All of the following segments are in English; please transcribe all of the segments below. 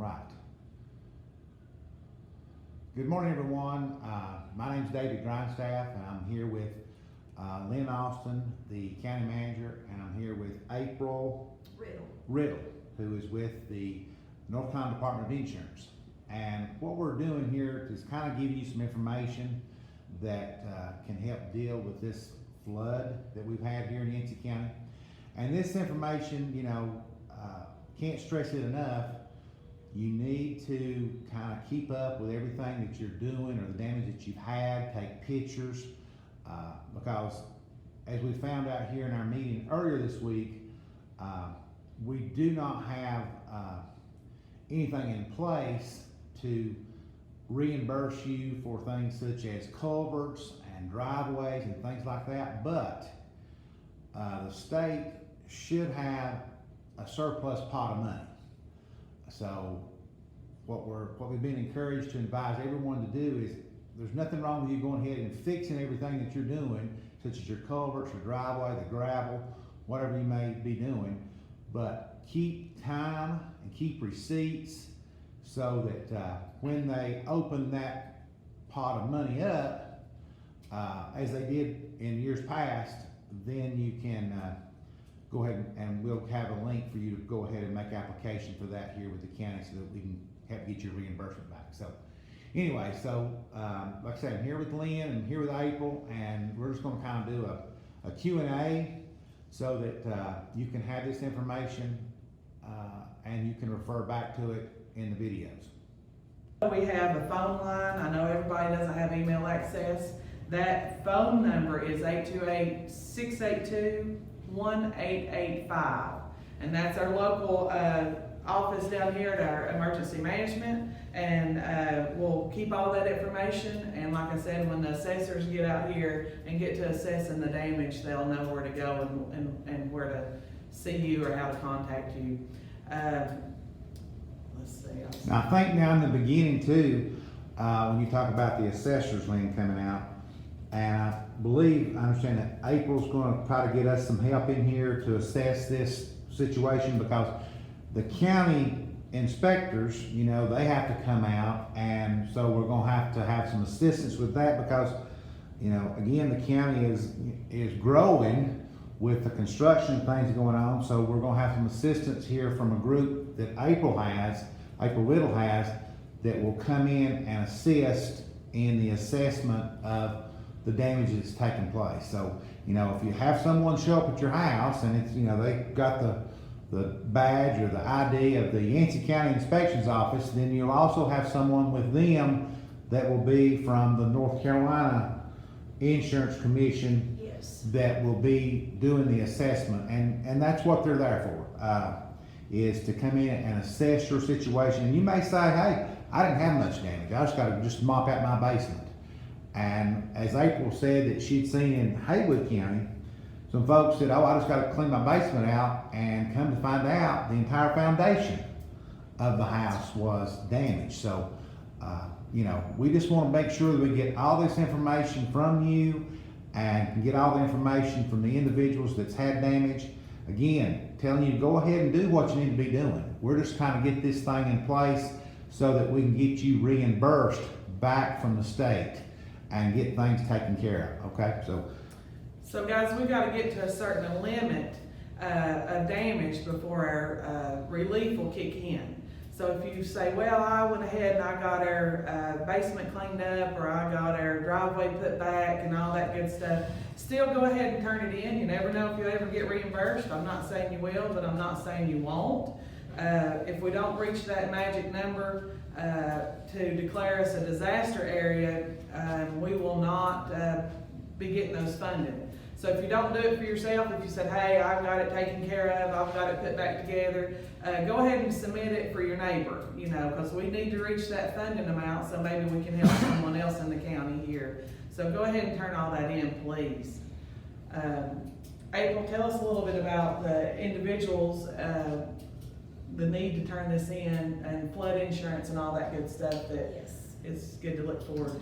right. Good morning, everyone. My name's David Grindstaff, and I'm here with Lynn Austin, the county manager, and I'm here with April Riddle, who is with the North Carolina Department of Insurance. And what we're doing here is kind of give you some information that can help deal with this flood that we've had here in Yancey County. And this information, can't stress it enough. You need to kind of keep up with everything that you're doing or the damage that you've had, take pictures, because as we found out here in our meeting earlier this week, we do not have anything in place to reimburse you for things such as culverts and driveways and things like that, but the state should have a surplus pot of money. So what we've been encouraged to advise everyone to do is there's nothing wrong with you going ahead and fixing everything that you're doing, such as your culverts, your driveway, the gravel, whatever you may be doing, but keep time and keep receipts so that when they open that pot of money up, as they did in years past, then you can go ahead and we'll have a link for you to go ahead and make application for that here with the county so that we can help get your reimbursement back. So anyway, like I said, I'm here with Lynn and here with April, and we're just going to kind of do a Q&A so that you can have this information and you can refer back to it in the videos. We have a phone line. I know everybody doesn't have email access. That phone number is 828-682-1885, and that's our local office down here at our emergency management, and we'll keep all that information. And like I said, when the assessors get out here and get to assessing the damage, they'll know where to go and where to see you or how to contact you. Let's see. Now, I think now in the beginning too, when you talk about the assessors lien coming out, and I understand that April's going to try to get us some help in here to assess this situation, because the county inspectors, they have to come out, and so we're going to have some assistance with that, because, again, the county is growing with the construction things going on, so we're going to have some assistance here from a group that April Riddle has, that will come in and assist in the assessment of the damage that's taken place. So, if you have someone show up at your house and it's, they got the badge or the ID of the Yancey County Inspections Office, then you'll also have someone with them that will be from the North Carolina Insurance Commission. Yes. That will be doing the assessment, and that's what they're there for, is to come in and assess your situation. And you may say, hey, I didn't have much damage, I just got to mop out my basement. And as April said that she'd seen in Haywood County, some folks said, oh, I just got to clean my basement out, and come to find out the entire foundation of the house was damaged. So, we just want to make sure that we get all this information from you and get all the information from the individuals that's had damage. Again, telling you to go ahead and do what you need to be doing. We're just trying to get this thing in place so that we can get you reimbursed back from the state and get things taken care of, okay? So guys, we've got to get to a certain limit of damage before our relief will kick in. So if you say, well, I went ahead and I got our basement cleaned up, or I got our driveway put back and all that good stuff, still go ahead and turn it in. You never know if you'll ever get reimbursed. I'm not saying you will, but I'm not saying you won't. If we don't reach that magic number to declare us a disaster area, we will not be getting those funded. So if you don't do it for yourself, if you said, hey, I've got it taken care of, I've got it put back together, go ahead and submit it for your neighbor, because we need to reach that funding amount so maybe we can help someone else in the county here. So go ahead and turn all that in, please. April, tell us a little bit about the individuals, the need to turn this in, and flood insurance and all that good stuff that is good to look forward to.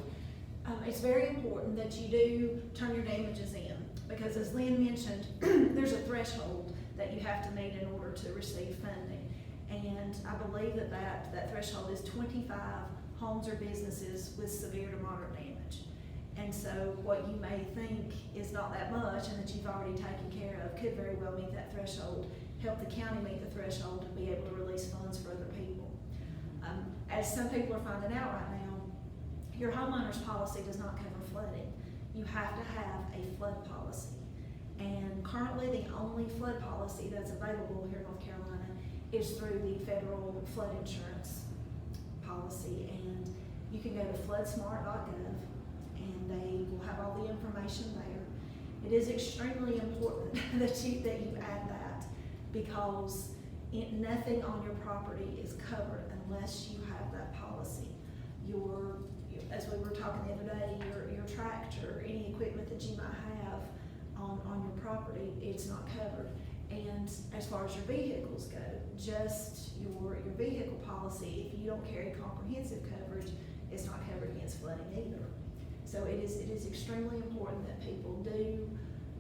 It's very important that you do turn your damages in, because as Lynn mentioned, there's a threshold that you have to meet in order to receive funding. And I believe that threshold is 25 homes or businesses with severe to moderate damage. And so what you may think is not that much and that you've already taken care of could very well meet that threshold, help the county meet the threshold and be able to release funds for other people. As some people are finding out right now, your homeowner's policy does not cover flooding. You have to have a flood policy. And currently the only flood policy that's available here in North Carolina is through the federal flood insurance policy. And you can go to floodsmart.gov and they will have all the information there. It is extremely important that you add that, because nothing on your property is covered unless you have that policy. As we were talking the other day, your tractor, any equipment that you might have on your property, it's not covered. And as far as your vehicles go, just your vehicle policy, if you don't carry comprehensive coverage, it's not covered against flooding either. So it is extremely important that people do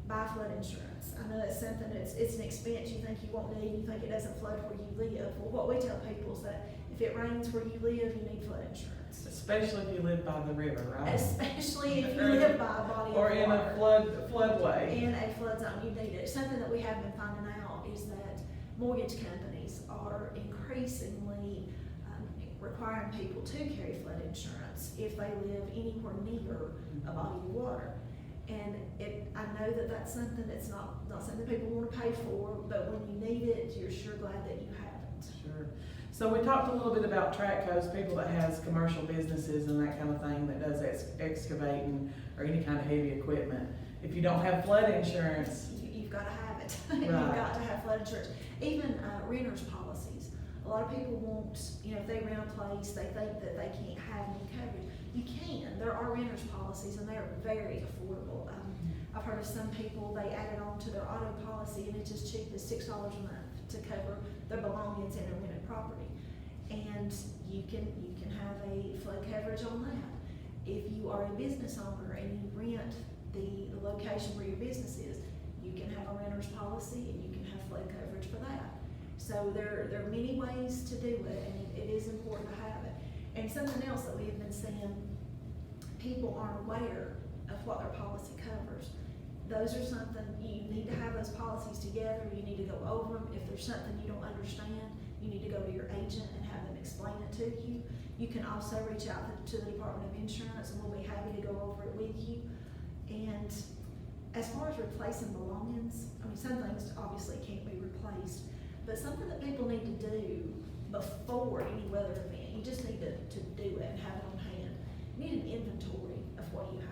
buy flood insurance. I know it's something it's an expense you think you won't need, you think it doesn't flood where you live. Well, what we tell people is that if it rains where you live, you need flood insurance. Especially if you live by the river, right? Especially if you live by a body of or water. in a floodway. In a flood zone, you need it. Something that we have been finding out is that mortgage companies are increasingly requiring people to carry flood insurance if they live anywhere near a body of water. And I know that that's something that's not something people want to pay for, but when you need it, you're sure glad that you have it. Sure. So we talked a little bit about track codes, people that has commercial businesses and that kind of thing that does excavating or any kind of heavy equipment. If you don't have flood insurance, you've got to have it. Right. You've got to have flood insurance. Even renters policies. A lot of people won't, if they rent a place, they think that they can't have any coverage. You can. There are renters policies and they're very affordable. I've heard of some people, they add it on to their auto policy and it's as cheap as $6 a month to cover their belongings in a rented property. And you can have a flood coverage on that. If you are a business owner and you rent the location where your business is, you can have a renter's policy and you can have flood coverage for that. So there are many ways to do it, and it is important to have it. And something else that we have been seeing, people aren't aware of what their policy covers. Those are something, you need to have those policies together, you need to go over them. If there's something you don't understand, you need to go to your agent and have them explain it to you. You can also reach out to the Department of Insurance and we'll be happy to go over it with you. And as far as replacing belongings, some things obviously can't be replaced, but something that people need to do before any weather event, you just need to do it and have it on hand. You need an inventory of what you have.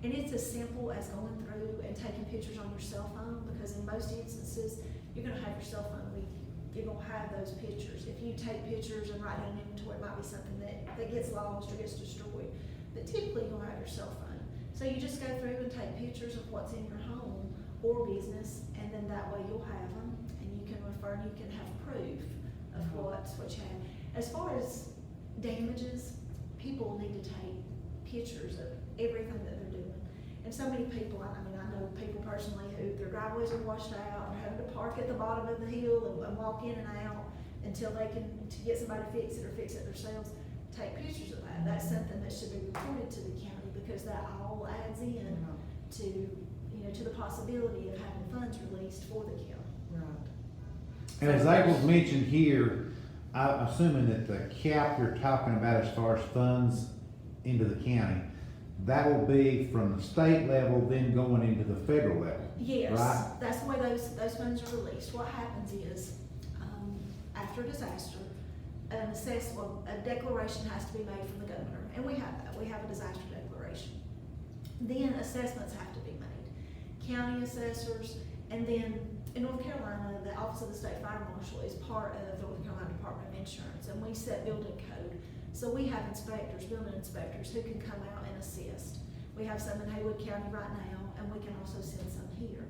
And it's as simple as going through and taking pictures on your cell phone, because in most instances, you're gonna have your cell phone with you. You're gonna have those pictures. If you take pictures and write down an inventory, it might be something that gets lost or gets destroyed. But typically, you'll have your cell phone. So you just go through and take pictures of what's in your home or business, and then that way you'll have them, and you can refer, and you can have proof of what you have. As far as damages, people need to take pictures of everything that they're doing. And so many people, I know people personally who their driveways are washed out, or having to park at the bottom of the hill and walk in and out until they can to get somebody to fix it or fix it themselves. Take pictures of that. That's something that should be reported to the county, because that all adds in to the possibility of having funds released for the county. right. And as April's mentioned here, I'm assuming that the cap you're talking about as far as funds into the county, that will be from the state level, then going into the federal level. Yes, right? that's the way those funds are released. What happens is, after a disaster, a declaration has to be made from the governor, and we have that. We have a disaster declaration. Then assessments have to be made. County assessors, and then in North Carolina, the Office of the State Fire Marshal is part of the North Carolina Department of Insurance, and we set building code. So we have inspectors, building inspectors, who can come out and assist. We have some in Haywood County right now, and we can also send some here.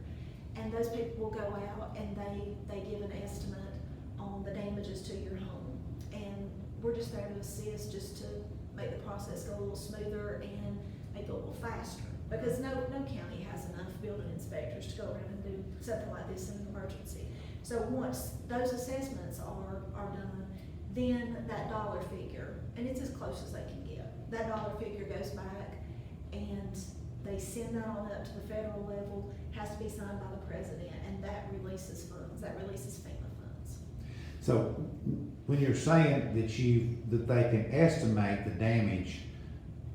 And those people will go out and they give an estimate on the damages to your home. And we're just there to assist, just to make the process go a little smoother and make it a little faster. Because no county has enough building inspectors to go around and do something like this in an emergency. So once those assessments are done, then that dollar figure, and it's as close as they can get, that dollar figure goes back and they send that on up to the federal level, has to be signed by the president, and that releases funds, that releases FEMA funds. So when you're saying that they can estimate the damage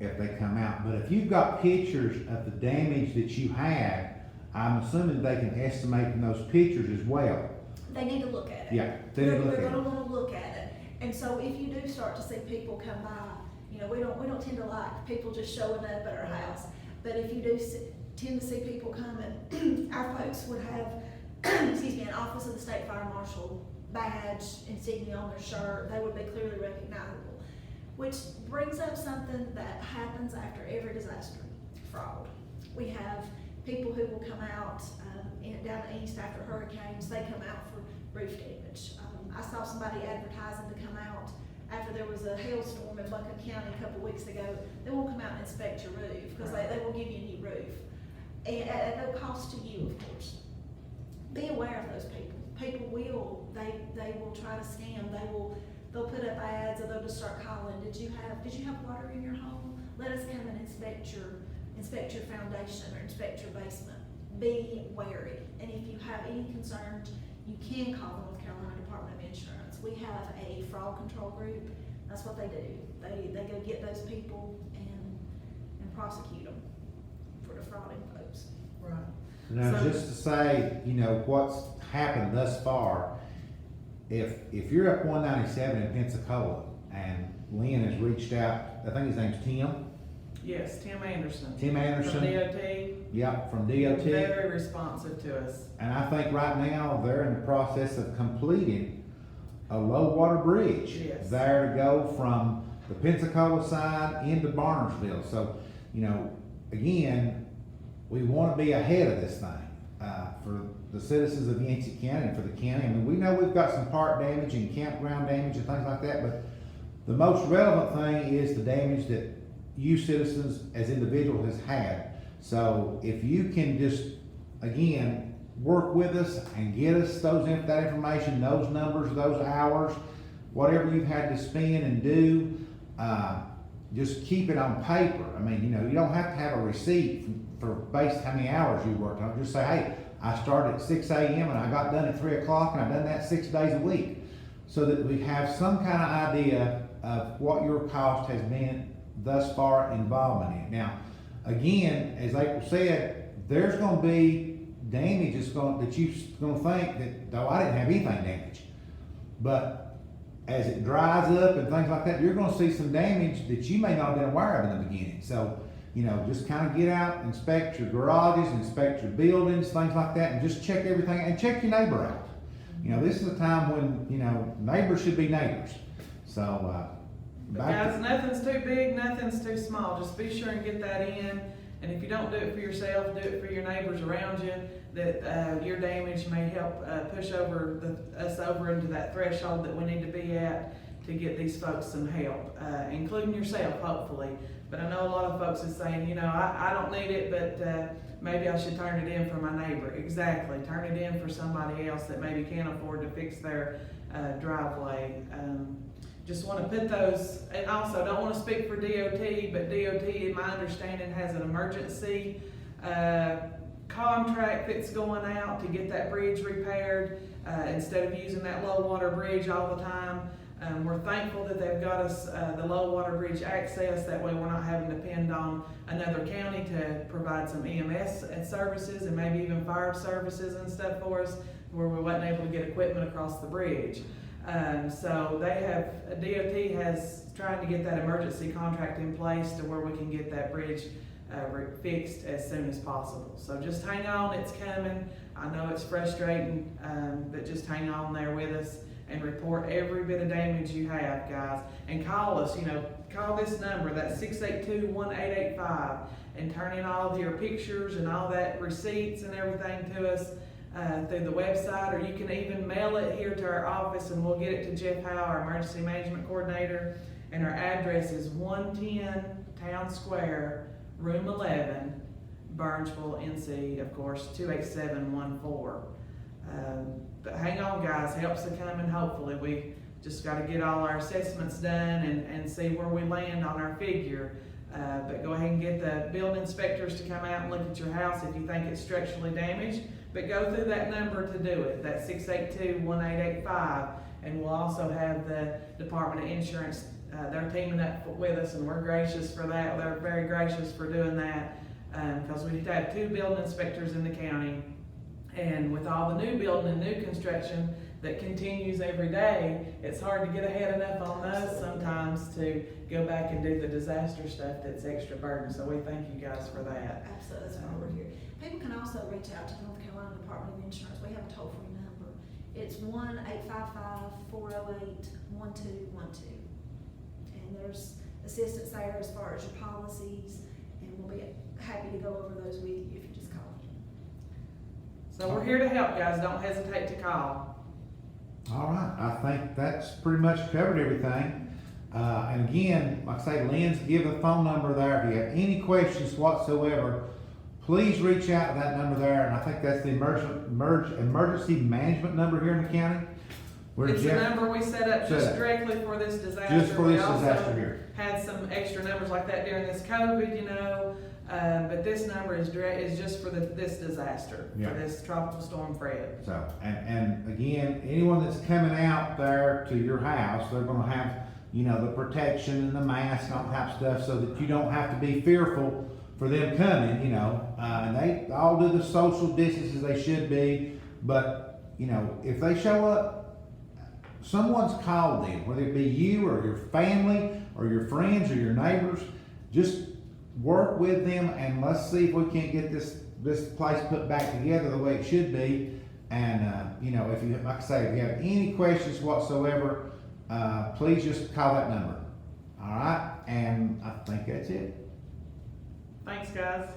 if they come out, but if you've got pictures of the damage that you had, I'm assuming they can estimate in those pictures as well. They need to look at it. Yeah, they need to look They're at it. gonna wanna look at it. And so if you do start to see people come by, you know, we don't tend to like people just showing up at our house. But if you do tend to see people coming, our folks would have, excuse me, an Office of the State Fire Marshal badge, insignia on their shirt. They would be clearly recognizable. Which brings up something that happens after every disaster: fraud. We have people who will come out down east after hurricanes. They come out for roof damage. I saw somebody advertising to come out after there was a hailstorm in Buncombe County a couple weeks ago. They will come out and inspect your roof because they will give you a new roof, and at no cost to you, of course. Be aware of those people. People will try to scam. They'll put up ads, or they'll just start calling. Did you have water in your home? Let us come and inspect your foundation or inspect your basement. Be wary, and if you have any concerns, you can call the North Carolina Department of Insurance. We have a fraud control group. That's what they do. They go get those people and prosecute them for defrauding folks. Right. Now, So- just to say, you know, what's happened thus far, if you're up 197 in Pensacola and Lynn has reached out, I think his name's Tim. Yes, Tim Anderson. Tim Anderson. From DOT. Yep, from DOT. Very responsive to us. And I think right now they're in the process of completing a low water bridge. Yes. There to go from the Pensacola side into Barnesville. So, you know, again, we want to be ahead of this thing, for the citizens of Yancey County and for the county. I mean, we know we've got some park damage and campground damage and things like that, but the most relevant thing is the damage that you citizens as individuals has had. So if you can just, again, work with us and get us that information, those numbers, those hours, whatever you've had to spend and do, just keep it on paper. I mean, you know, you don't have to have a receipt for based how many hours you worked on. Just say, hey, I started at 6 a.m. and I got done at 3 o'clock and I've done that 6 days a week. So that we have some kind of idea of what your cost has been thus far involvement in. Now, again, as April said, there's gonna be damage that you're gonna think that, though I didn't have anything damaged. But as it dries up and things like that, you're gonna see some damage that you may not have been aware of in the beginning. So, you know, just kind of get out, inspect your garages, inspect your buildings, things like that, and just check everything, and check your neighbor out. You know, this is a time when, you know, neighbors should be neighbors. So, But guys, nothing's too big, nothing's too small. Just be sure and get that in. And if you don't do it for yourself, do it for your neighbors around you, that your damage may help push us over into that threshold that we need to be at to get these folks some help, including yourself, hopefully. But I know a lot of folks are saying, you know, I don't need it, but maybe I should turn it in for my neighbor. Exactly, turn it in for somebody else that maybe can't afford to fix their driveway. Just want to put those, and also don't want to speak for DOT, but DOT, in my understanding, has an emergency contract that's going out to get that bridge repaired instead of using that low water bridge all the time. We're thankful that they've got us the low water bridge access. That way we're not having to depend on another county to provide some EMS services and maybe even fire services and stuff for us, where we wasn't able to get equipment across the bridge. So DOT has tried to get that emergency contract in place to where we can get that bridge fixed as soon as possible. So just hang on, it's coming. I know it's frustrating, but just hang on there with us and report every bit of damage you have, guys. And call us, you know, call this number, that's 682-1885, and turn in all of your pictures and all that receipts and everything to us through the website, or you can even mail it here to our office and we'll get it to Jeff Howe, our emergency management coordinator. And our address is 110 Town Square, room 11, Burnsville, NC, of course, 28714. But hang on. on, guys, helps are coming, hopefully. We just gotta get all our assessments done and see where we land on our figure. But go ahead and get the building inspectors to come out and look at your house if you think it's structurally damaged. But go through that number to do it, that 682-1885. And we'll also have the Department of Insurance, they're teaming up with us, and we're gracious for that. They're very gracious for doing that, because we need to have 2 building inspectors in the county. And with all the new building and new construction that continues every day, it's hard to get ahead enough on those sometimes to go back and do the disaster stuff that's extra burden. So we thank you guys for that. Absolutely, that's why we're here. People can also reach out to the North Carolina Department of Insurance. We have a toll-free number. It's 1-855-408-1212. And there's assistance there as far as your policies, and we'll be happy to go over those with you if you just call. So we're here to help, guys. Don't hesitate to call. All right, I think that's pretty much covered everything. And again, like I say, Lynn's give a phone number there. If you have any questions whatsoever, please reach out to that number there. And I think that's the emergency management number here in the county. It's the number we set up just directly for this disaster. Just for this disaster We here. also had some extra numbers like that during this COVID, you know. But this number is just for this disaster, Yeah. for this tropical storm Fred. So, and again, anyone that's coming out there to your house, they're gonna have, you know, the protection and the mask and all that type of stuff, so that you don't have to be fearful for them coming, you know. And they all do the social distance as they should be, but, you know, if they show up, someone's called them, whether it be you or your family or your friends or your neighbors, just work with them and let's see if we can't get this place put back together the way it should be. And, you know, if you, like I say, if you have any questions whatsoever, please just call that number. All right, and I think that's it. Thanks, guys.